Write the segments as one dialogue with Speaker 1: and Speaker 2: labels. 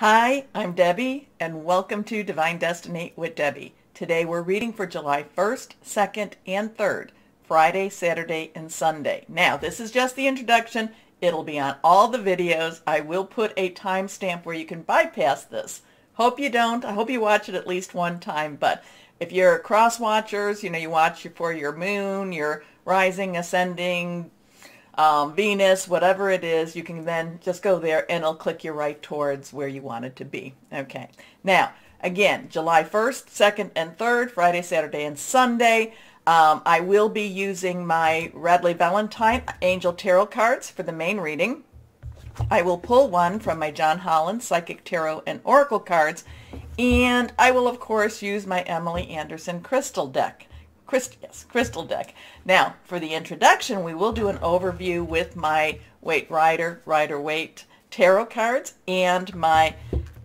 Speaker 1: Hi, I'm Debbie, and welcome to Divine Destiny with Debbie. Today we're reading for July 1st, 2nd, and 3rd, Friday, Saturday, and Sunday. Now, this is just the introduction. It'll be on all the videos. I will put a timestamp where you can bypass this. Hope you don't. I hope you watch it at least one time, but if you're Crosswatchers, you watch for your moon, your rising, ascending, Venus, whatever it is, you can then just go there and it'll click you right towards where you want it to be. Okay. Now, again, July 1st, 2nd, and 3rd, Friday, Saturday, and Sunday. I will be using my Radley Valentine Angel Tarot cards for the main reading. I will pull one from my John Holland Psychic Tarot and Oracle cards, and I will, of course, use my Emily Anderson Crystal deck. Crystal deck. Now, for the introduction, we will do an overview with my Rider-Waite tarot cards and my,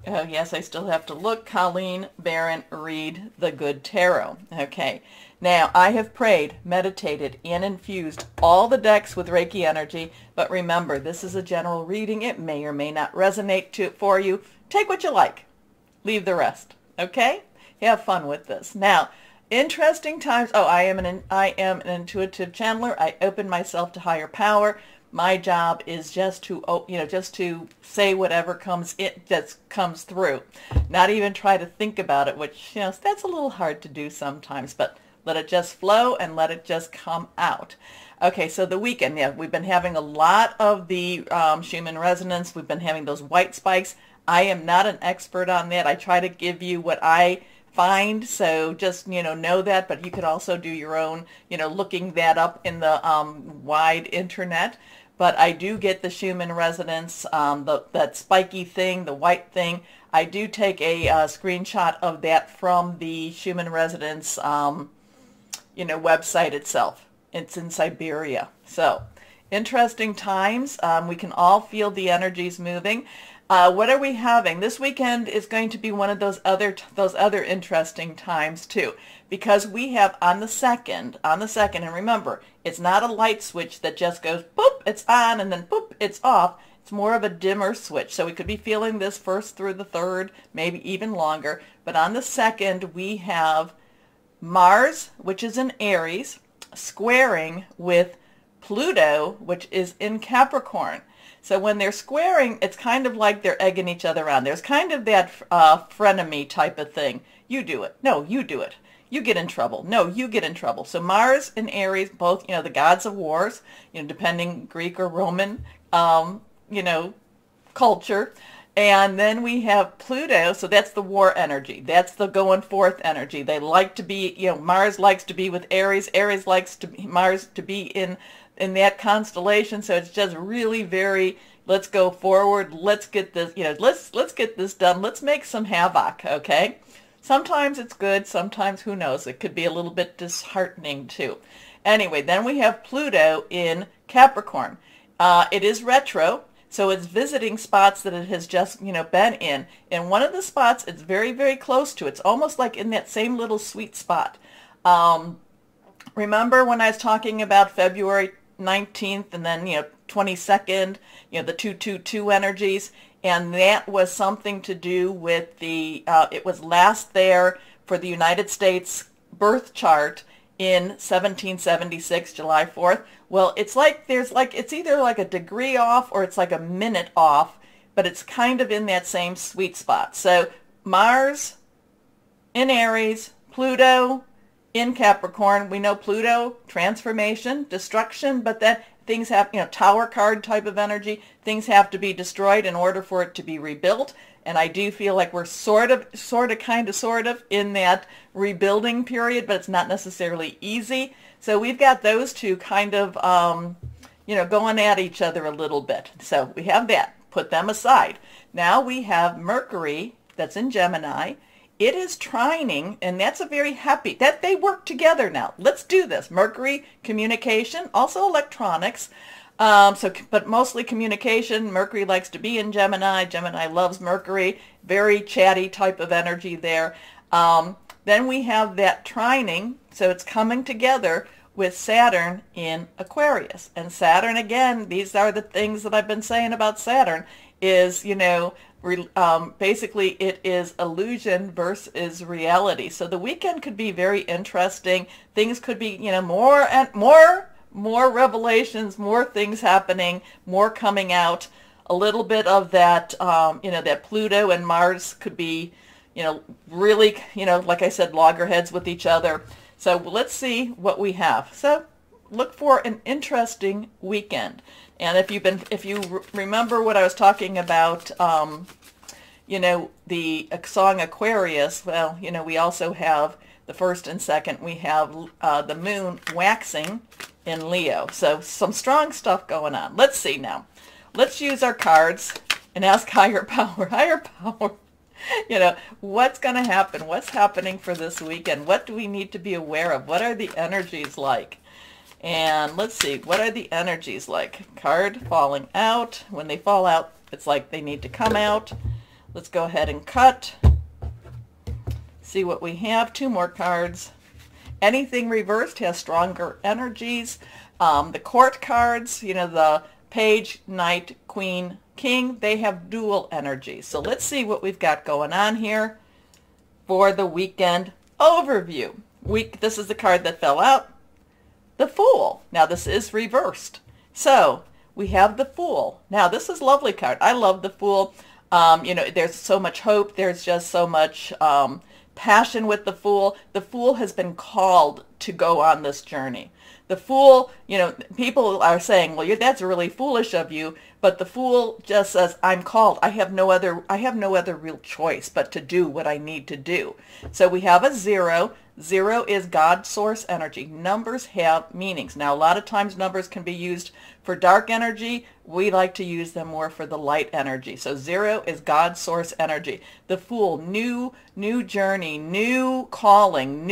Speaker 1: yes, I still have to look, Colleen Barron Read the Good Tarot. Okay. Now, I have prayed, meditated, and infused all the decks with Reiki energy, but remember, this is a general reading. It may or may not resonate for you. Take what you like. Leave the rest. Okay? Have fun with this. Now, interesting times. Oh, I am an intuitive channeler. I open myself to higher power. My job is just to say whatever comes through. Not even try to think about it, which that's a little hard to do sometimes, but let it just flow and let it just come out. Okay, so the weekend, yeah, we've been having a lot of the Schumann resonance. We've been having those white spikes. I am not an expert on that. I try to give you what I find, so just know that, but you could also do your own looking that up in the wide internet. But I do get the Schumann resonance, that spiky thing, the white thing. I do take a screenshot of that from the Schumann resonance website itself. It's in Siberia. So interesting times. We can all feel the energies moving. What are we having? This weekend is going to be one of those other interesting times too, because we have on the second, and remember, it's not a light switch that just goes boop, it's on, and then boop, it's off. It's more of a dimmer switch. So we could be feeling this first through the third, maybe even longer. But on the second, we have Mars, which is in Aries, squaring with Pluto, which is in Capricorn. So when they're squaring, it's kind of like they're egging each other on. There's kind of that frenemy type of thing. You do it. No, you do it. You get in trouble. No, you get in trouble. So Mars and Aries, both, the gods of wars, depending Greek or Roman, culture. And then we have Pluto, so that's the war energy. That's the going forth energy. They like to be, Mars likes to be with Aries. Aries likes Mars to be in that constellation. So it's just really very, let's go forward. Let's get this, let's get this done. Let's make some havoc, okay? Sometimes it's good. Sometimes, who knows? It could be a little bit disheartening too. Anyway, then we have Pluto in Capricorn. It is retro. So it's visiting spots that it has just, been in. And one of the spots it's very, very close to. It's almost like in that same little sweet spot. Remember when I was talking about February 19th and then, 22nd, the 222 energies? And that was something to do with it was last there for the United States birth chart in 1776, July 4th. Well, it's like it's either like a degree off or it's like a minute off, but it's kind of in that same sweet spot. So Mars in Aries, Pluto in Capricorn. We know Pluto, transformation, destruction, but then things have, tower card type of energy. Things have to be destroyed in order for it to be rebuilt. And I do feel like we're sort of in that rebuilding period, but it's not necessarily easy. So we've got those two kind of, going at each other a little bit. So we have that. Put them aside. Now we have Mercury, that's in Gemini. It is trining, and that's a very happy, that they work together now. Let's do this. Mercury Communication, also electronics. But mostly communication. Mercury likes to be in Gemini. Gemini loves Mercury. Very chatty type of energy there. Then we have that trining, so it's coming together with Saturn in Aquarius. And Saturn, again, these are the things that I've been saying about Saturn, is, Basically, it is illusion versus reality. So the weekend could be very interesting. Things could be, more and more revelations, more things happening, more coming out. A little bit of that, that Pluto and Mars could be, really, like I said, loggerheads with each other. So let's see what we have. So look for an interesting weekend. And if you remember what I was talking about, the song Aquarius, well, we also have the first and second, we have the moon waxing in Leo. So some strong stuff going on. Let's see now. Let's use our cards and ask higher power. Higher power, what's going to happen? What's happening for this weekend? What do we need to be aware of? What are the energies like? And let's see, what are the energies like? Card falling out. When they fall out, it's like they need to come out. Let's go ahead and cut. See what we have. Two more cards. Anything reversed has stronger energies. The court cards, the Page, Knight, Queen, King, they have dual energy. So let's see what we've got going on here for the weekend overview. This is the card that fell out. The Fool. Now this is reversed. So we have the Fool. Now this is a lovely card. I love the Fool. There's so much hope. There's just so much passion with the Fool. The Fool has been called to go on this journey. The Fool, people are saying, well, that's really foolish of you, but the Fool just says, I'm called. I have no other real choice but to do what I need to do. So we have a 0. 0 is God source energy. Numbers have meanings. Now, a lot of times numbers can be used for dark energy. We like to use them more for the light energy. So 0 is God source energy. The Fool, new journey, new calling,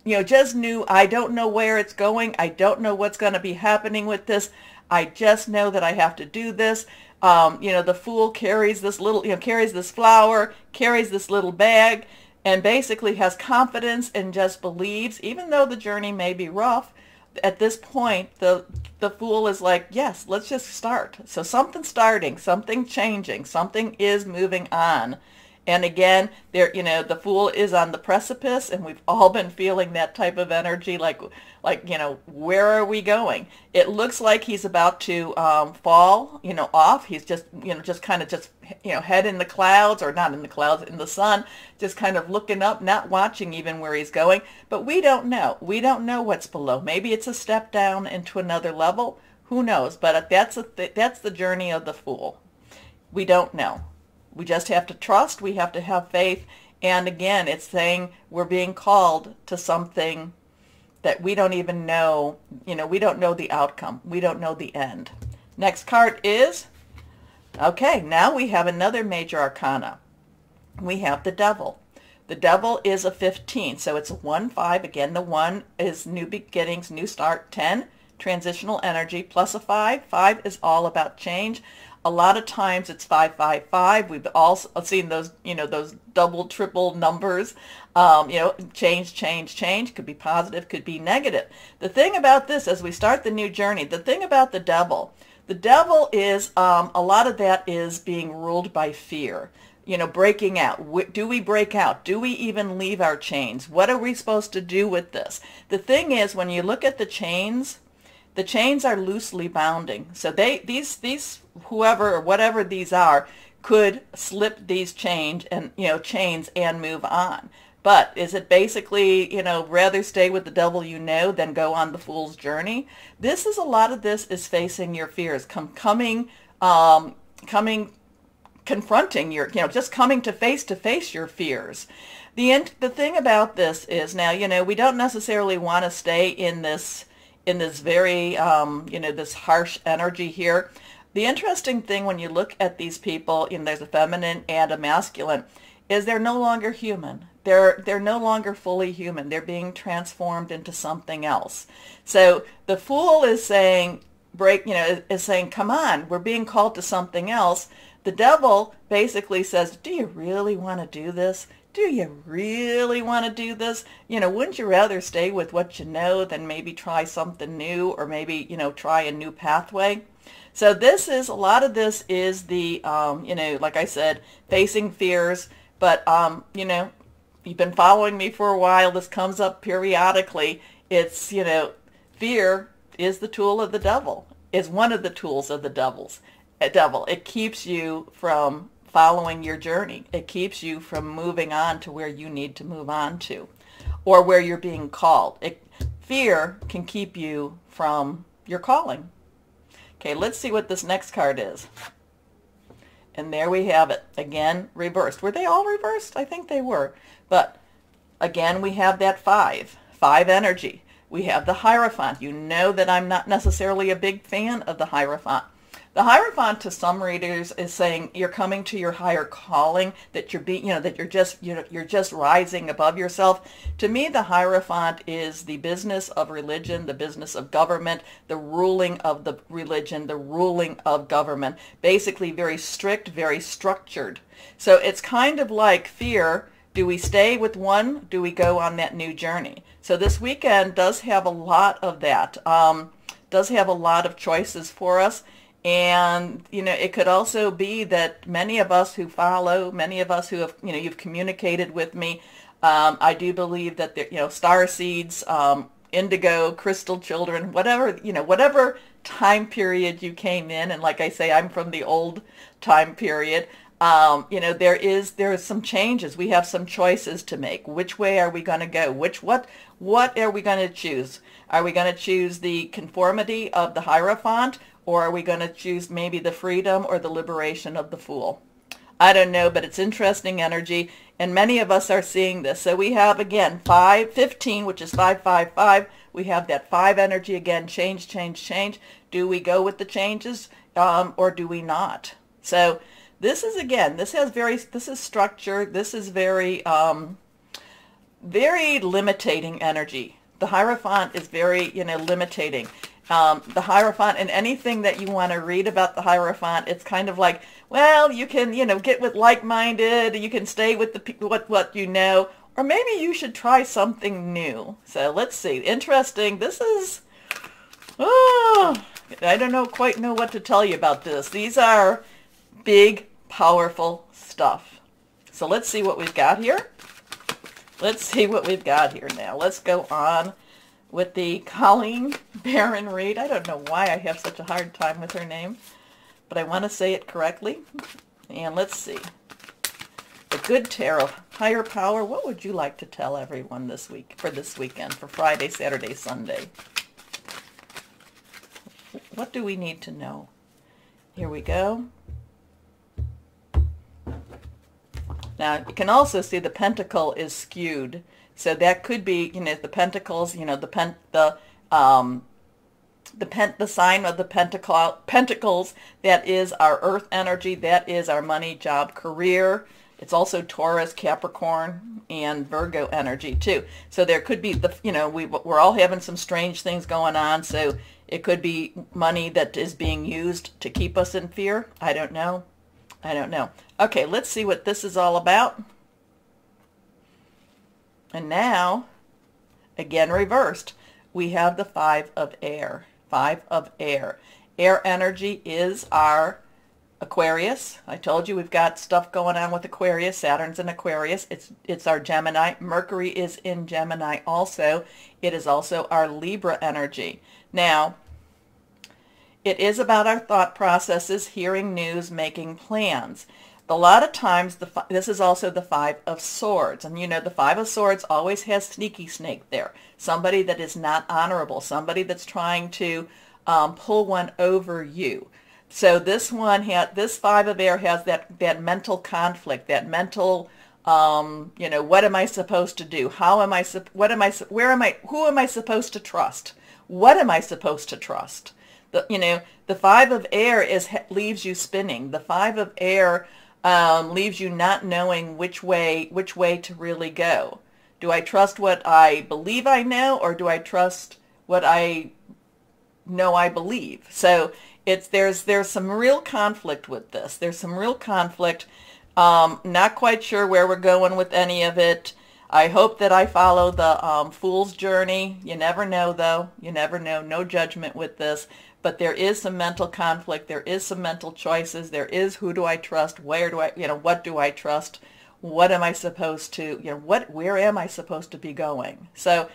Speaker 1: just new. I don't know where it's going. I don't know what's going to be happening with this. I just know that I have to do this. The Fool carries this carries this flower, carries this little bag, and basically has confidence and just believes, even though the journey may be rough, at this point, the Fool is like, yes, let's just start. So something's starting, something changing, something is moving on. And again, the Fool is on the precipice, and we've all been feeling that type of energy, like, where are we going? It looks like he's about to fall, off. He's just head in the clouds, or not in the clouds, in the sun, just kind of looking up, not watching even where he's going. But we don't know. We don't know what's below. Maybe it's a step down into another level. Who knows? But that's the journey of the Fool. We don't know. We just have to trust. We have to have faith. And again, it's saying we're being called to something that we don't even know. We don't know the outcome. We don't know the end. Next card is, okay, now we have another major arcana. We have the Devil. The Devil is a 15, so it's a 1-5. Again, the 1 is new beginnings, new start. 10, transitional energy, plus a 5. 5 is all about change. A lot of times it's 555. We've all seen those, those double, triple numbers. Change. Could be positive, could be negative. The thing about this, as we start the new journey, the thing about the Devil is a lot of that is being ruled by fear. Breaking out. Do we break out? Do we even leave our chains? What are we supposed to do with this? The thing is, when you look at the chains are loosely bounding. So these whoever or whatever these are could slip these chains and move on. But is it basically, rather stay with the Devil than go on the Fool's journey? This is a lot of this is facing your fears, confronting your, just coming to face your fears. The thing about this is now, we don't necessarily want to stay in this very, this harsh energy here. The interesting thing when you look at these people, there's a feminine and a masculine, is they're no longer human. They're no longer fully human. They're being transformed into something else. So the Fool is saying, is saying, come on, we're being called to something else. The Devil basically says, do you really want to do this? Do you really want to do this? Wouldn't you rather stay with what you know than maybe try something new, or maybe, try a new pathway? So this is, a lot of this is the, like I said, facing fears. But, you've been following me for a while. This comes up periodically. It's, fear is the tool of the devil, is one of the tools of the devil. It keeps you from following your journey. It keeps you from moving on to where you need to move on to, or where you're being called. Fear can keep you from your calling. Okay, let's see what this next card is. And there we have it. Again, reversed. Were they all reversed? I think they were. But again, we have that 5 energy. We have the Hierophant. You know that I'm not necessarily a big fan of the Hierophant. The Hierophant, to some readers, is saying you're coming to your higher calling, that you're just rising above yourself. To me, the Hierophant is the business of religion, the business of government, the ruling of the religion, the ruling of government. Basically, very strict, very structured. So it's kind of like fear. Do we stay with one? Do we go on that new journey? So this weekend does have a lot of that. Does have a lot of choices for us. And, it could also be that many of us who follow, many of us who have, you've communicated with me, I do believe that, star seeds, indigo, crystal children, whatever time period you came in. And like I say, I'm from the old time period. There is some changes. We have some choices to make. Which way are we going to go? What are we going to choose? Are we going to choose the conformity of the Hierophant? Or are we going to choose maybe the freedom or the liberation of the Fool? I don't know, but it's interesting energy, and many of us are seeing this. So we have, again, 15, which is 555. We have that 5 energy again, change, change, change. Do we go with the changes, or do we not? So this is, again, this is structure. This is very, very limiting energy. The Hierophant is very, limiting. The Hierophant, and anything that you want to read about the Hierophant, it's kind of like, well, you can, get with like-minded, you can stay with what you know, or maybe you should try something new. So let's see. Interesting. This is, I don't quite know what to tell you about this. These are big, powerful stuff. So let's see what we've got here. Let's see what we've got here now. Let's go on with the Colleen Barron Reed. I don't know why I have such a hard time with her name, but I want to say it correctly. And let's see. The Good Tarot, Higher Power. What would you like to tell everyone this week, for this weekend, for Friday, Saturday, Sunday? What do we need to know? Here we go. Now, you can also see the pentacle is skewed. So that could be, the pentacles, the sign of the pentacles, that is our earth energy, that is our money, job, career. It's also Taurus, Capricorn, and Virgo energy too. So there could be we're all having some strange things going on. So it could be money that is being used to keep us in fear. I don't know. Okay, let's see what this is all about. And now, again reversed, we have the 5 of air. 5 of air. Air energy is our Aquarius. I told you we've got stuff going on with Aquarius. Saturn's in Aquarius. It's our Gemini. Mercury is in Gemini also. It is also our Libra energy. Now, it is about our thought processes, hearing news, making plans. A lot of times, this is also the 5 of Swords. And the 5 of Swords always has sneaky snake there. Somebody that is not honorable. Somebody that's trying to pull one over you. So this 5 of air has that mental conflict, that mental, what am I supposed to do? Who am I supposed to trust? What am I supposed to trust? The 5 of air leaves you spinning. The 5 of air leaves you not knowing which way to really go. Do I trust what I believe I know, or do I trust what I know I believe? So there's some real conflict with this. There's some real conflict. Not quite sure where we're going with any of it. I hope that I follow the Fool's journey. You never know, though. You never know. No judgment with this. but there is some mental conflict. There is some mental choices. There is, who do I trust? Where do I, what do I trust? What am I supposed to, where am I supposed to be going? So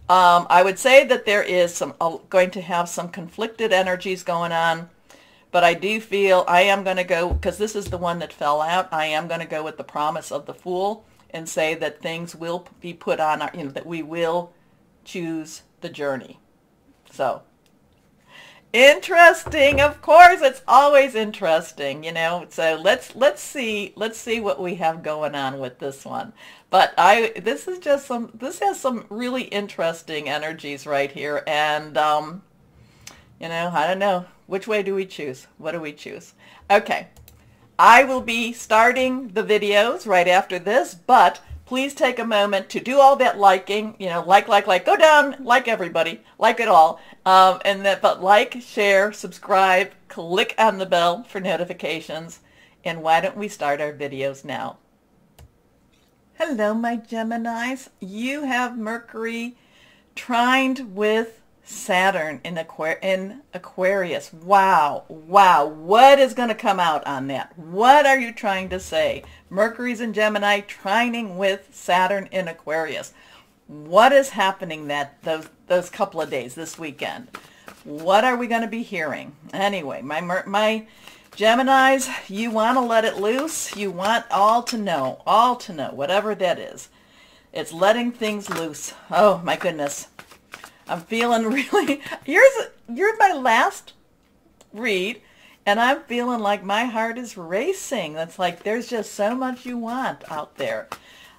Speaker 1: I would say that there is going to have some conflicted energies going on, but I do feel I am going to go, because this is the one that fell out, I am going to go with the promise of the Fool and say that things will be put on, that we will choose the journey. So interesting, of course, it's always interesting, so let's see what we have going on with this one. But this has some really interesting energies right here, and I don't know, which way do we choose? What do we choose? Okay, I will be starting the videos right after this, but please take a moment to do all that liking, like, go down, like everybody, like it all. But like, share, subscribe, click on the bell for notifications. And why don't we start our videos now? Hello, my Geminis. You have Mercury trined with Saturn in Aquarius. Wow. What is going to come out on that? What are you trying to say? Mercury's in Gemini trining with Saturn in Aquarius. What is happening those couple of days this weekend? What are we going to be hearing? Anyway, my Geminis, you want to let it loose. You want all to know, whatever that is. It's letting things loose. Oh, my goodness. I'm feeling really, you're my last read, and I'm feeling like my heart is racing. That's like there's just so much you want out there.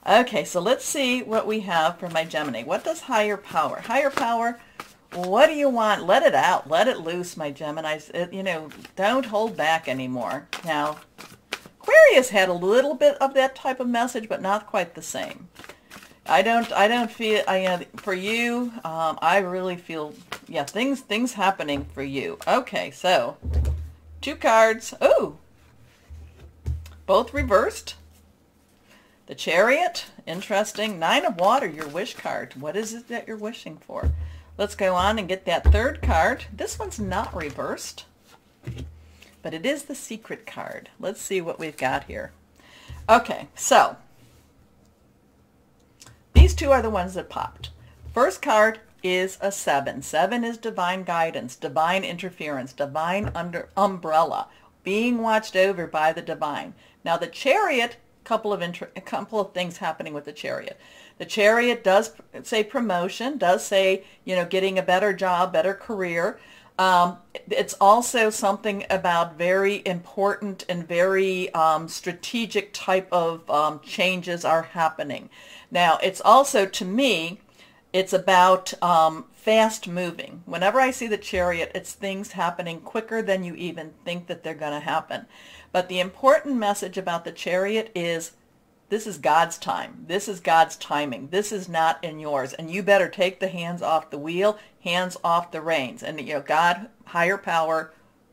Speaker 1: Okay, so let's see what we have for my Gemini. What does higher power? Higher power, what do you want? Let it out. Let it loose, my Geminis. Don't hold back anymore. Now, Aquarius had a little bit of that type of message, but not quite the same. I don't feel, for you, I really feel, things happening for you. Okay, so 2 cards. Oh, both reversed. The Chariot, interesting. 9 of Water, your wish card. What is it that you're wishing for? Let's go on and get that 3rd card. This one's not reversed, but it is the Secret card. Let's see what we've got here. Okay, so these 2 are the ones that popped. First card is a 7. 7 is divine guidance, divine interference, divine umbrella, being watched over by the divine. Now the Chariot, a couple of things happening with the Chariot. The Chariot does say promotion, does say, getting a better job, better career. It's also something about very important and very strategic type of changes are happening. Now, it's also, to me, it's about fast moving. Whenever I see the Chariot, it's things happening quicker than you even think that they're going to happen. But the important message about the Chariot is this is God's time. This is God's timing. This is not in yours. And you better take the hands off the wheel, hands off the reins. And, God, higher power,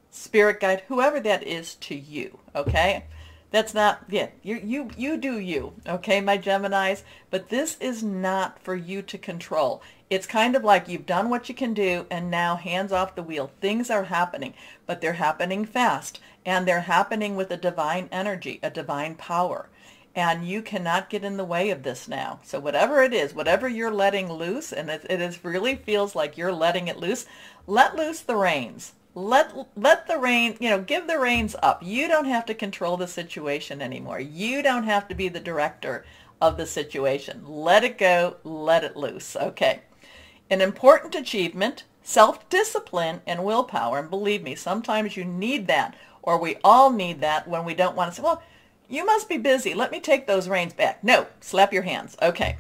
Speaker 1: spirit guide, whoever that is to you, okay? That's not, you do you, okay, my Geminis? But this is not for you to control. It's kind of like you've done what you can do, and now hands off the wheel. Things are happening, but they're happening fast, and they're happening with a divine energy, a divine power. And you cannot get in the way of this now. So whatever it is, whatever you're letting loose, and it really feels like you're letting it loose, let loose the reins. Let the rein, give the reins up. You don't have to control the situation anymore. You don't have to be the director of the situation. Let it go, let it loose. Okay. An important achievement, self-discipline, and willpower. And believe me, sometimes you need that, or we all need that when we don't want to say, well, you must be busy. Let me take those reins back. No, slap your hands. Okay.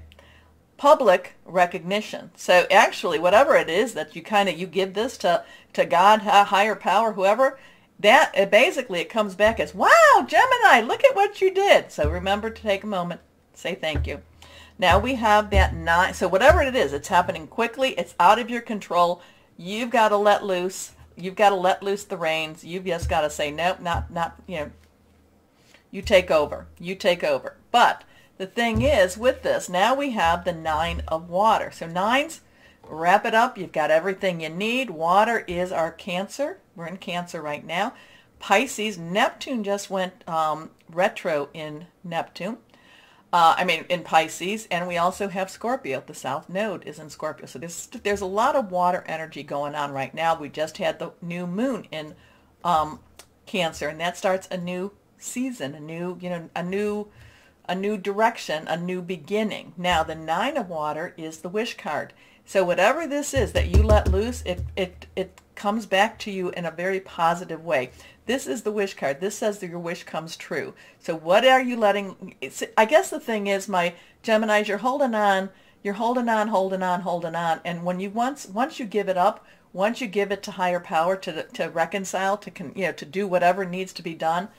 Speaker 1: Public recognition. So actually, whatever it is that you give this to God, higher power, whoever, that basically it comes back as, wow, Gemini, look at what you did. So remember to take a moment, say thank you. Now we have that 9. So whatever it is, it's happening quickly. It's out of your control. You've got to let loose. You've got to let loose the reins. You've just got to say, nope, not, you take over. You take over. But the thing is, with this, now we have the 9 of Water. So 9s, wrap it up. You've got everything you need. Water is our Cancer. We're in Cancer right now. Pisces, Neptune just went retro in Neptune. In Pisces, and we also have Scorpio. The South Node is in Scorpio. So there's a lot of water energy going on right now. We just had the new moon in Cancer, and that starts a new season, a new direction, a new beginning. Now, the Nine of Water is the wish card. So whatever this is that you let loose, it comes back to you in a very positive way. This is the wish card. This says that your wish comes true. So what are you letting, I guess the thing is, my Geminis, you're holding on, and when you once you give it up, once you give it to higher power to reconcile, to do whatever needs to be done,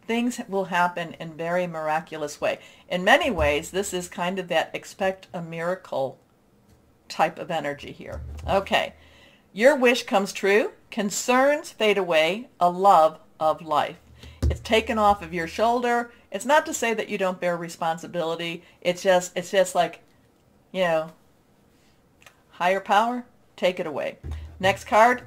Speaker 1: things will happen in very miraculous way. In many ways, this is kind of that expect a miracle type of energy here. Okay. Your wish comes true. Concerns fade away. A love of life. It's taken off of your shoulder. It's not to say that you don't bear responsibility. It's just like, higher power, take it away. Next card,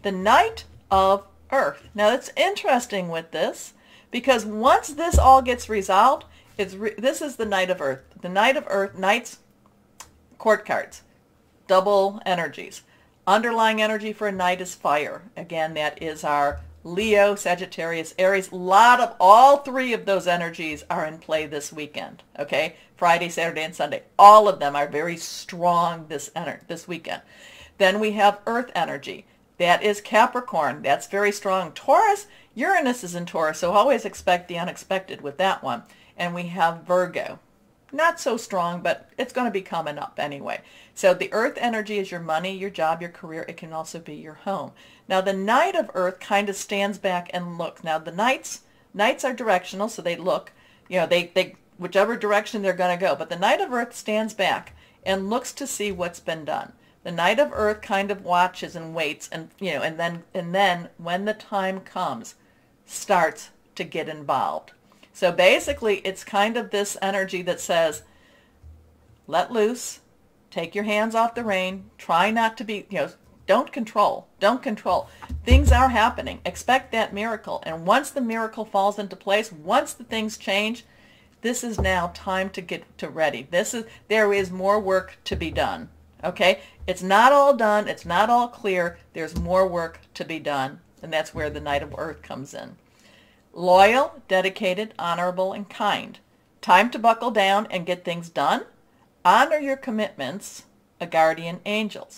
Speaker 1: the Knight of Earth. Now, it's interesting with this because once this all gets resolved, this is the Knight of Earth. The Knight of Earth, Knights, court cards. Double energies. Underlying energy for a knight is fire. Again, that is our Leo, Sagittarius, Aries. All three of those energies are in play this weekend. Okay? Friday, Saturday, and Sunday. All of them are very strong this weekend. Then we have earth energy. That is Capricorn. That's very strong. Taurus, Uranus is in Taurus, so always expect the unexpected with that one. And we have Virgo. Not so strong, but it's going to be coming up anyway. So the earth energy is your money, your job, your career. It can also be your home. Now the Knight of Earth kind of stands back and looks. Now the Knights are directional, so they look, they whichever direction they're going to go. But the Knight of Earth stands back and looks to see what's been done. The Knight of Earth kind of watches and waits, and and then when the time comes, starts to get involved. So basically, it's kind of this energy that says, let loose, take your hands off the rein, try not to be, don't control. Things are happening. Expect that miracle. And once the miracle falls into place, once the things change, this is now time to get to ready. There is more work to be done. Okay? It's not all done. It's not all clear. There's more work to be done. And that's where the Knight of Earth comes in. Loyal, dedicated, honorable, and kind. Time to buckle down and get things done. Honor your commitments, a guardian angel.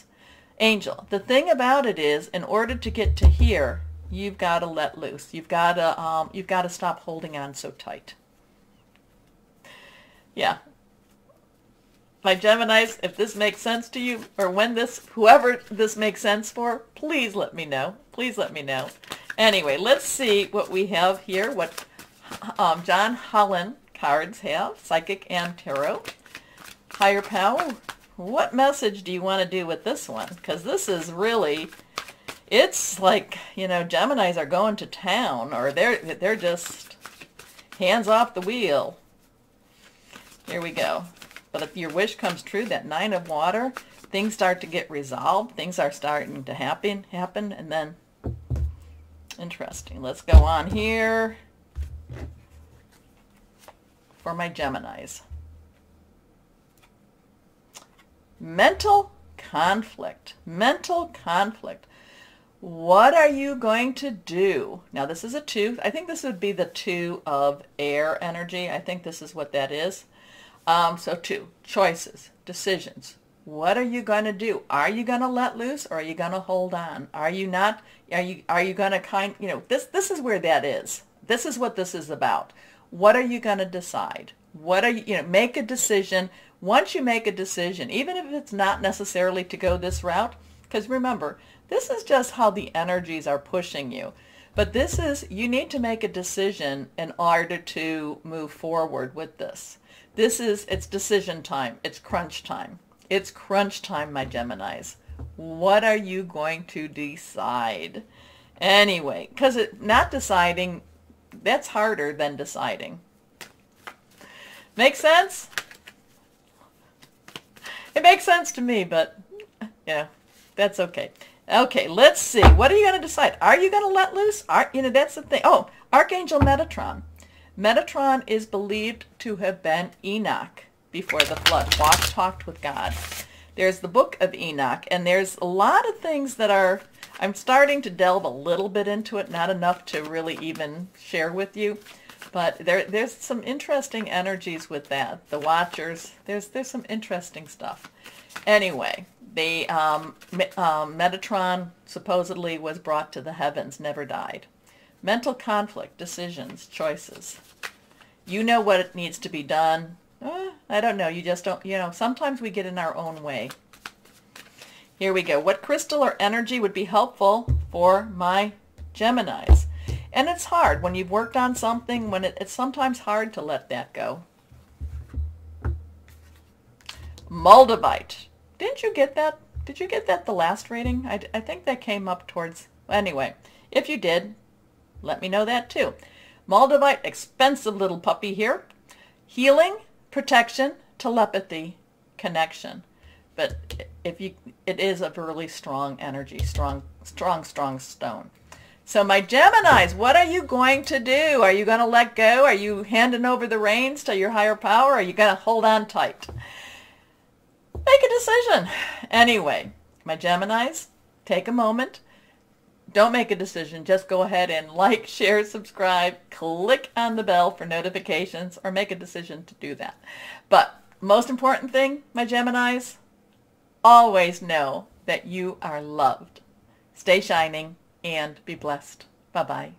Speaker 1: The thing about it is, in order to get to here, you've got to let loose. You've got to stop holding on so tight. Yeah. My Geminis, if this makes sense to you, or whoever this makes sense for, please let me know. Please let me know. Anyway, let's see what we have here, what John Holland cards have, Psychic and Tarot. Higher Power, what message do you want to do with this one? Because this is really, it's like, Geminis are going to town, or they're just hands off the wheel. Here we go. But if your wish comes true, that Nine of Water, things start to get resolved. Things are starting to happen, and then, interesting. Let's go on here for my Geminis. Mental conflict. Mental conflict. What are you going to do? Now, this is a 2. I think this would be the 2 of air energy. I think this is what that is. So 2. Choices. Decisions. What are you going to do? Are you going to let loose, or are you going to hold on? Are you not? Are you going to this is where that is. This is what this is about. What are you going to decide? What are you, make a decision. Once you make a decision, even if it's not necessarily to go this route, because remember, this is just how the energies are pushing you. But you need to make a decision in order to move forward with this. It's decision time. It's crunch time. It's crunch time, my Geminis. What are you going to decide? Anyway, because not deciding, that's harder than deciding. Make sense? It makes sense to me, but, that's okay. Okay, let's see. What are you going to decide? Are you going to let loose? That's the thing. Oh, Archangel Metatron. Metatron is believed to have been Enoch before the flood. Talked with God. There's the book of Enoch, and there's a lot of things that I'm starting to delve a little bit into it, not enough to really even share with you. But there's some interesting energies with that. The Watchers, there's some interesting stuff. Anyway, the Metatron supposedly was brought to the heavens, never died. Mental conflict, decisions, choices. You know what it needs to be done. I don't know. You just don't, sometimes we get in our own way. Here we go. What crystal or energy would be helpful for my Geminis? And it's hard when you've worked on something, when it's sometimes hard to let that go. Moldavite. Didn't you get that? Did you get that the last reading? I think that came up towards, anyway, if you did, let me know that too. Moldavite, expensive little puppy here. Healing, protection, telepathy, connection. But it is a really strong energy, strong stone. So my Geminis, what are you going to do? Are you going to let go? Are you handing over the reins to your higher power? Are you going to hold on tight? Make a decision. Anyway, my Geminis, take a moment. Don't make a decision. Just go ahead and like, share, subscribe, click on the bell for notifications, or make a decision to do that. But most important thing, my Geminis, always know that you are loved. Stay shining and be blessed. Bye-bye.